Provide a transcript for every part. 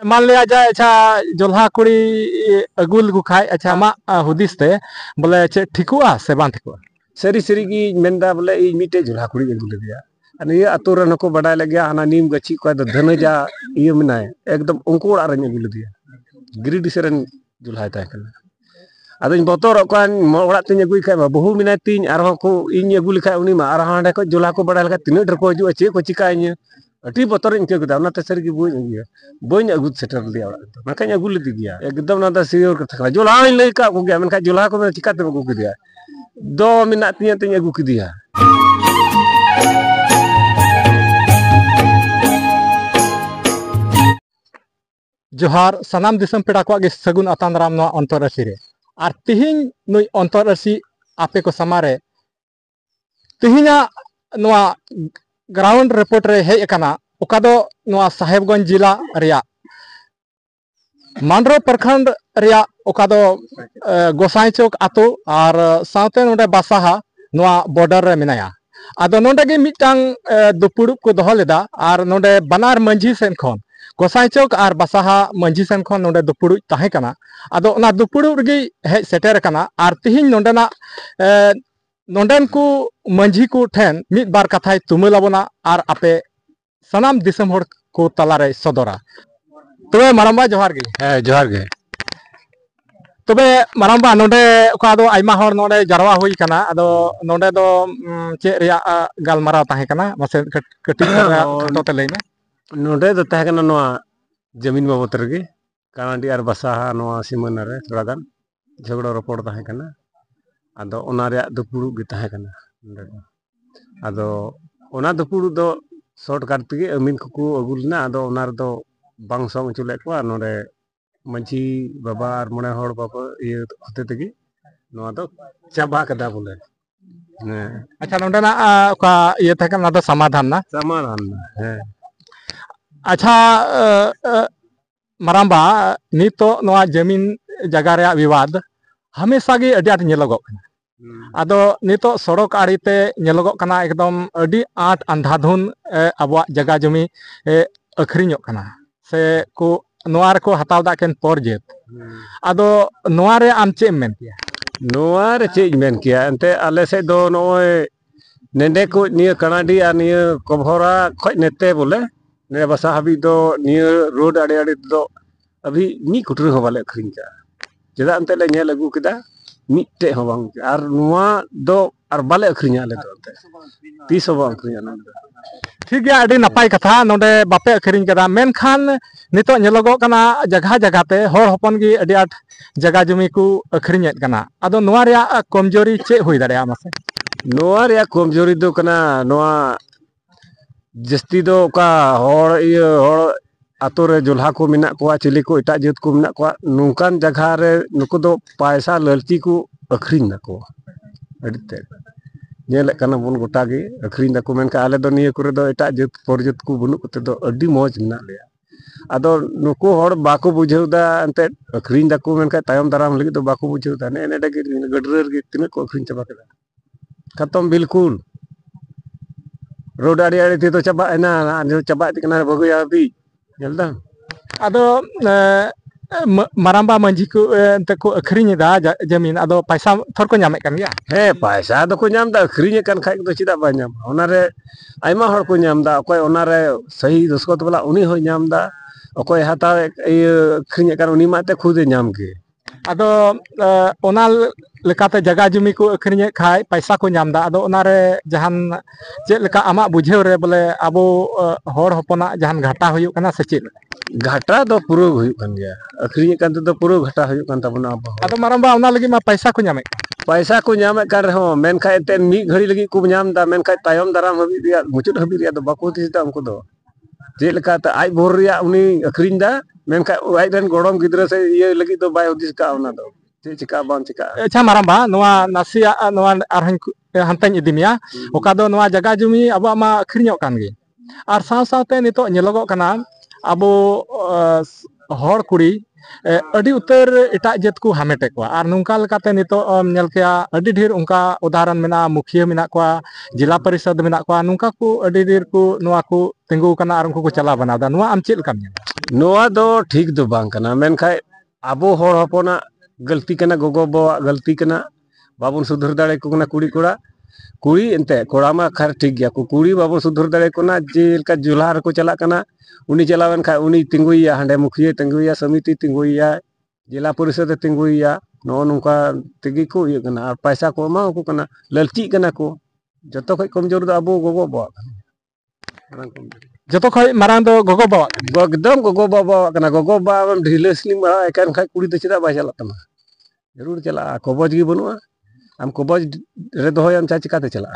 मान लिया जाए अच्छा जोल्हा कुड़ी अगुल गु खाय अच्छा मा हुदिस ते बोले चे ठिकुआ से बां ठिकुआ सरी सरी की मेंदा बोले ई मिटे जोल्हा कुड़ी अगुल दिया अने ये अतो रे नको बडाय लगे आना नीम गची को धनजा ये मनाय एकदम उनको ओड़ा रे अगुल दिया गिरिडि सेरन जोल्हा ताय कना अदन बतर कान ओड़ा तिन अगुई खाय बहु मिनाय तिन आरो को इन अगु लिखाय उनी मा आरो हांडे को जोल्हा को बडाय लगे तिन डर को हजू चे को चिका इन अटी बतर इनके गदा ना सरी की बोई अगु सेटर लिया ओड़ा अगु लदी गया एकदम ना सियोर कथा जोल्हा लई का को गया मनका जोल्हा को चिका ते अगु दिया दो मिनट तिन तिन अगु दिया जोहार सनाम दिसम पेड़ा को आगे सगुन अतांदराम नवा अंतरराशि रे और तिहिन नुई अंतरराशि आपे को समारे तिहिना नवा ग्राउंड रिपोर्ट रे हेज अकाना ओका दो नवा साहेबगंज जिला रिया मांड्रो प्रखंड रिया ओका दो गोसाई चौक आतो और साउते नोडे बासाहा नवा बॉर्डर रे मिनाया आदो नोडे गे मिटांग दुपुड़ुप को दोहो लेदा और नोडे बनार मंझी सेन खन गोसाई चौक और बासाहा मंझी सेन खन नोडे दुपुड़ुप ताहे कना आदो ओना दुपुड़ुप गे हेज सेटेर कना और तिहिन नोडेना नोडेन को मंझी को ठेन मिद बार कथाय तुमुलाबोना और आपे सनाम दिसम होड़ को तलारे सदरा तबे माराम्बा जोहार गे जोहार गे तबे माराम्बा नोडे ओका दो आइमा होड़ नोडे जारवा हुई कना आदो नोडे दो चे रिया गालमाराव ताहे कना मासे कटी खटोते लैमे नोडे दो ताहे कना नोआ जमीन बाबत रेगे कानाडी और बासाहा नोआ सीमाना रे थोड़ा गान झगड़ा रपड़ ताहे कना आदो ओना रे दुपुड़ु गे ताहे कना नोडे दो आदो ओना दुपुड़ु दो शॉर्टकट तेगे अमीन को अगुलना आदो ओना रे दो बांग सॉन्ग चुले को नोडे मंझी बाबा और मने होड़ बाबा ये होते तेगे नोआ दो चाबा कदा बोले अच्छा नोडेना ओका ये थाके ना दो समाधान ना है अच्छा माराम्बा नितो नोआ जमीन जगह रे विवाद हमेशा गे अडी आट नेलोगो कना आदो नितो सड़क आड़ीते नेलोगो कना एकदम अडी आट अंधाधुन अबवा जगह जमी अखरिñो कना से को नोआ रे को हताव दा केन पर जेत आदो नोआ रे आम चे मेन किया नोआ रे चे मेन किया अंते आले से दो नोए नेंडे को निय कनाडी आ निय कोभरा खय नेते बोले ने बसा हबी दो निय रोड आड़े आड़े दो अभी मी कुटरे हो वाले अखरिñ का जेदा अंते ले नेल अगु केदा मिटे हो बांग आर नोआ दो आर बाले अखरिñा ले दो अंते 30 हो बांग अखरिñा ना ठीक गया अडी नपाय कथा नोडे बापे अखरिñ कदा मेनखान नितो नेलोगो कना जगह जगह ते होड़ हपन गी अडी आट जगह जमी को अखरिñेत कना आदो नोआ रिया कमजोरी चे हुई दाड़े मासे नोआ रिया कमजोरी दो कना नोआ जस्ती दो का होड़ ये होड़ आतो रे जोल्हा को मिना को चिली को एटा जेत को मिना को नुकान जगह रे नुको दो पैसा ललची को अखरिñ ना को अडिते नेल कना बन गोटा गे अखरिñ दा को मेन का आले दो निये करे दो एटा जेत परजत को बुनु कते दो अडी मौज मिना ले आदो नुको होड़ बाको बुझेउदा अंते अखरिñ दा को मेन का तायम दाराम लगी दो बाको बुझेउदा ने ने डगे गडरर गे तिने को अखरिñ चबा केदा खत्म बिल्कुल रोड आड़ी आड़ी थी तो चबा है ना जो चबा थी किनारे बगुया भी जल्दा आदो माराम्बा मंझी को ते को अखरिñ दा जमीन आदो पैसा थोर को ᱧᱟᱢᱮ kan गया हे पैसा दो को ᱧᱟᱢ दा अखरिñ kan खाय दो चिदा बा ᱧᱟम ओना रे आइमा हर को ᱧᱟम दा ओकोय ओना रे सही दस्खत वाला उनी हो ᱧाम दा ओकोय हाता अखरिñ kan उनी माते खुद ᱧाम के आदो ओना लेकाते जगह जमी को अखरिñ खाय पैसा को ᱧाम दा आदो ओना रे जहान चे लेका आमा बुझेव रे बोले आबो होड़ हपना जहान घाटा हुयु कना से चे घाटा दो पुरो हुयु कन गया अखरिñ kan तो पुरो घाटा हुयु कन तबना अब आदो माराम्बा ओना लगी मा पैसा को ᱧामे कर रहे हो मेन खाय ते मी घड़ी लगी को ᱧाम दा मेन खाय तायम दाराम हबी रिया मुचुद हबी रिया दो बाको तिसदा हमको दो जे लेका त आई भोर रिया उनी अखरिñ दा मेन खाय आई रन गोड़म गिदरा से ये लगी तो बाय उदिस का ओना दो चिका बान चिका अच्छा माराम्बा नोआ नासिया नोआ आरहन हंतन इदिमिया ओका दो नोआ जगह जमी अब मा अखरिñो कान गे आर साव सावते नितो नेलोगो कना अब hor kuri adi utar etak jet ku hamete kwa ar nungka lekate nito nyel kya adi dhir ungka udaharan mena mukhiya menak kwa jila parisad menak kwa nungka ku adi dhir ku noa ku tinggu kana ar unku ku chala bana da noa am chel kam nyel noa do ठीक do bang kana menkhai abo hor hopona galti kana gogo bawa galti kana babun sudhur dare ko kana kuri kora kuri ente kora ma khar ठीक gya ko kuri babun sudhur dare ko na jel ka julhar ko chala kana uni chalawen khai uni tinguiya hande mukhiya tinguiya samiti tinguiya jila parisad tinguiya no nungka tigi ko iya kana ar paisa ko ma ko kana lalchi kana ko joto khai komjor do abo gogo bawa joto khoi marang do gogo bawa एकदम gogo bawa kana gogo bawa ढिले slim बड़ा एकान खाई कुड़ी तो चेदा bye चला तमा जरूर चला कबज गी बनुआ हम कबज रे दोहय हम चा चिकाते चला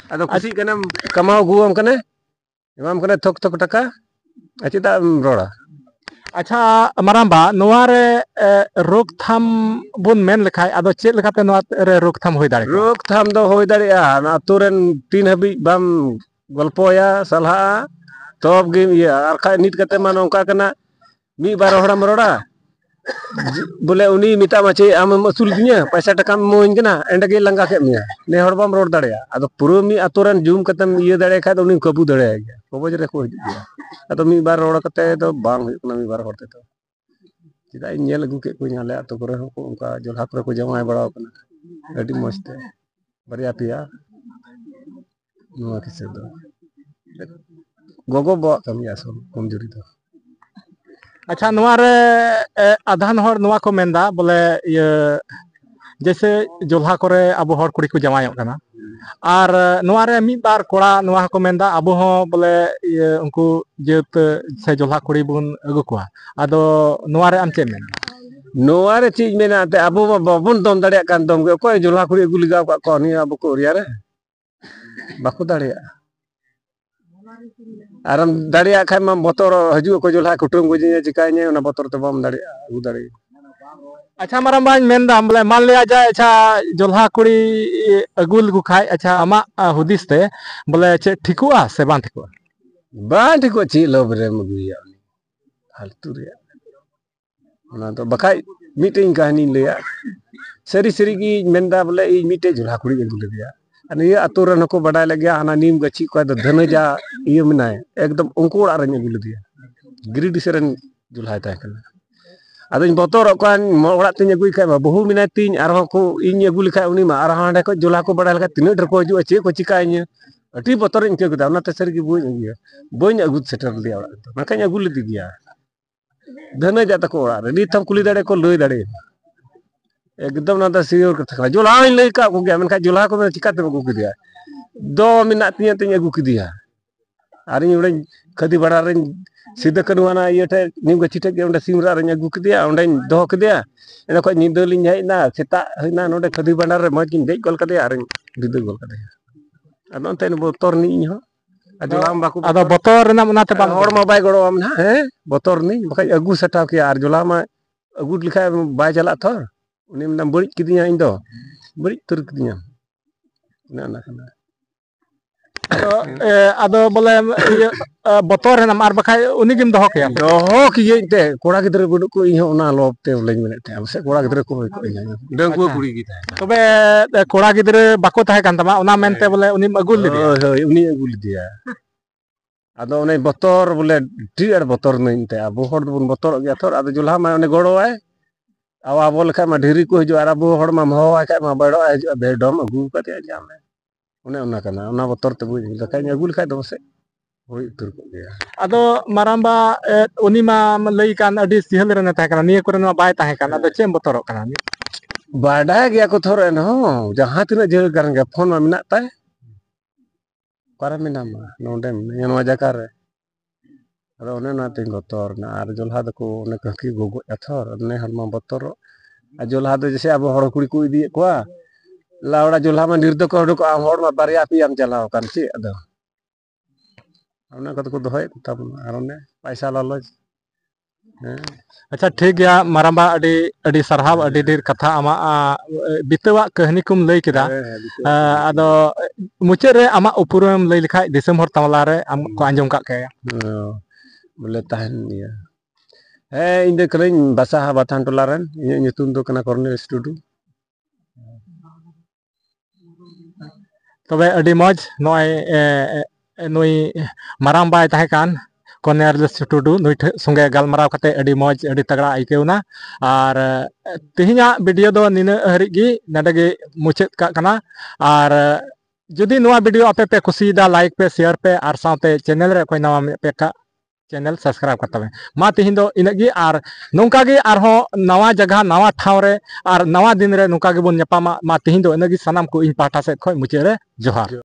आदो खुशी कनम कमाओ गुम कने एमाम कने थोक थोक टका अचिदा रोड़ा अच्छा maramba noa re rokthambun men lekhai ado chet lekate noa re rokthamhoy dare रोक थाम दो होय दाड़िया ना तुरन तीन हबी बम गल्पोया सलाहा तब गे ये आर खाय नित कते मान ओंका कना मी बार हड़म रोड़ा बोले उनी मिता माचे आम मसूल दिया पैसा टका मोइन कना एंड गे लंगा के मिया ने हड़बम रोड दाड़िया अदो पुरो मी अतुरन जुम कतम ये दाड़े खा तो उनी कबू दाड़े गया कबज रे को हिया अदो मी बार रोड कते तो बांग हुई कना मी बार होते तो चिदा नेल अगु के को नाले अतो करे को उनका जोलहा करे को जमाय बड़ा कना अडी मस्त बरिया पिया नुआ किसे दो गोगो बा कमिया सो कमजोरी दो अच्छा नोआ रे आधान हर नोआ को मेंदा बोले ये जैसे जोल्हा करे अबो हर कुड़ी को जमायोग कना आर नोआ रे मी बार कोड़ा नोआ को मेंदा अबो हो बोले ये उनको जेत से जोल्हा कुड़ी बुन अगु कोआ आदो नोआ रे आम चे मेन नोआ रे चीज मेना ते अबो बाबुन दम दाड़िया कान दम के कोई जोल्हा कुड़ी अगु लिगाव का को नि अबो को रिया रे बाको दाड़िया आराम दाड़िया खाय मा बतर हजू को जोल्हा कुटुम गुजिया चिकाइने ओना बतर ते बम दाड़िया अगु दाड़िया अच्छा माराम बाñ मेंदा बोले मान लिया जाए अच्छा जोल्हा कुड़ी अगु लगु खाय अच्छा अमा हुदिस ते बोले चे ठिकुआ से बां ठिकुआ बां ठिको ची लोब रे मगुया फालतू रे ओना तो बखाय मीटिंग कहानी लेया सरी सरी की मेंदा बोले ई मीटे जोल्हा कुड़ी अगु लेया अने ये अतो रन को बडाय लगे आना नीम गची को धनजा ये मनाय एकदम उनको ओड़ा रे अगु लेया गिरिडि सेरन जोल्हा ताय कना अदन बतर कान ओड़ा तिन अगुई खाय बहु मिना तिन आरो को इन अगु लिखा उनी मा आरो हांडे को जोल्हा को बडाय लगा तिन डर को हजू चे को चिकाय अटी बतर इनके गदा ना ते सर की बोइन अगु सेटर लिया ओड़ा तो मकाय अगु ले दिया धन जाता को ओड़ा रे निथम कुली दाड़े को लई दाड़े एकदम ना दा सियोर का थका जोल्हा इन लई का को गया मनका जोल्हा को चिकाते अगु के दिया दो मिना तिन तिन अगु के दिया आरिन उड़े खदी बड़ा रे सीधा कनुआना ये टे निम गछि टे के सिमरा रे अगु के दिया ओंडे दो के दिया एना को निदलिन हेना सेता हेना नोडे खदी बंडार रे मज किन देख गोल कदे आरिन दिदे गोल कदे अन अंते न बोतर नी हो जोलाम बाकू आदो बतर ना उनाते बां हर मा बाय गड़ो आम ना हे बतर नी बखा अगु सटाव के आर जोला मा अगु लिखा बाय चला थर उनी मन बड़ी किदिया इन दो बड़ी तुर किदिया ना ना ना आदो बोले ये बतर है ना मार बखाय उनी गिम दोहो के दोहो किए ते कोड़ा गिदरे बुडु को इ ओना लोब ते लेन मेने ते से कोड़ा गिदरे को डंगुआ कुड़ी गी था तबे कोड़ा गिदरे बाको ताहे कान तमा ओना मेनते बोले उनी अगुल ले होय उनी अगुल दिया आदो ओने बतर बोले टीर बतर नहीं ते अब हर बन बतर गया थोर आदो जोल्हा मा ओने गड़ो आए आवा बोल खा मा ढेरी को हजो आरा बो हर मा होवा खा मा बड़ो हजो बेडम अगु कते जामे ओने ओना कना ओना बतर ते बुझ लखाय अगुल खाय दो से होय उतर को गया आदो माराम्बा उनी मा लई कान अडी सिहल रे न ताहे काना निये करे न बाय ताहे काना आदो चेम बतरो काना नि बाडा गया को थोर न हो जहां तिना जेल करन गया फोन मा मिना ताय para minama nondem yang wajakar ada one na ting gotor na ar jolha ko one kaki gogo athor ne halma botor a jolha do jese abo hor kuri ku idi ko laura jolha ma nirdo ko am hor ma barya pi am chalao kan ci ado ona ko dohoy tab arone paisa lalo अच्छा ठीक गया माराम्बा अडी अडी सरहाव अडी देर कथा आमा बितवा कहनी कुम लई केदा आदो मुचे रे आमा उपुरम लई लिखाय दिसम हर तमला रे आम को आंजम का के बोले ताहन दिया ᱦᱮᱸ ᱤᱧ ᱫᱚ ᱠᱟᱹᱱᱟᱹᱧ ᱵᱟᱥᱟᱦᱟ ᱵᱟᱛᱷᱟᱱ ᱴᱚᱞᱟ ᱨᱮᱱ ᱤᱧᱟᱹᱜ ᱧᱩᱛᱩᱢ ᱫᱚ ᱠᱟᱱᱟ ᱠᱚᱨᱱᱮᱞ ᱴᱩᱰᱩ तबे अडी मौज नॉय नुई माराम बाय तहे कान कॉर्नर टुडू नुई संगे गलमाराव कते अडी मौज अडी तगड़ा आइकेवना और तिहिना वीडियो दो निना हरिगी नडगे मुचाद का कना और जुदी नुआ वीडियो आपे पे कुसीदा लाइक पे शेयर पे और साथे चैनल रे कोई नवा पे का चैनल सब्सक्राइब करता है मा तिहिन दो इनगी और नौका गे आरहो नवा जगह नवा ठाव रे और नवा दिन रे नौका गे बोन नेपामा मा तिहिन दो इनगी सनाम को इन पाठा से खोय मुचे रे जोहार।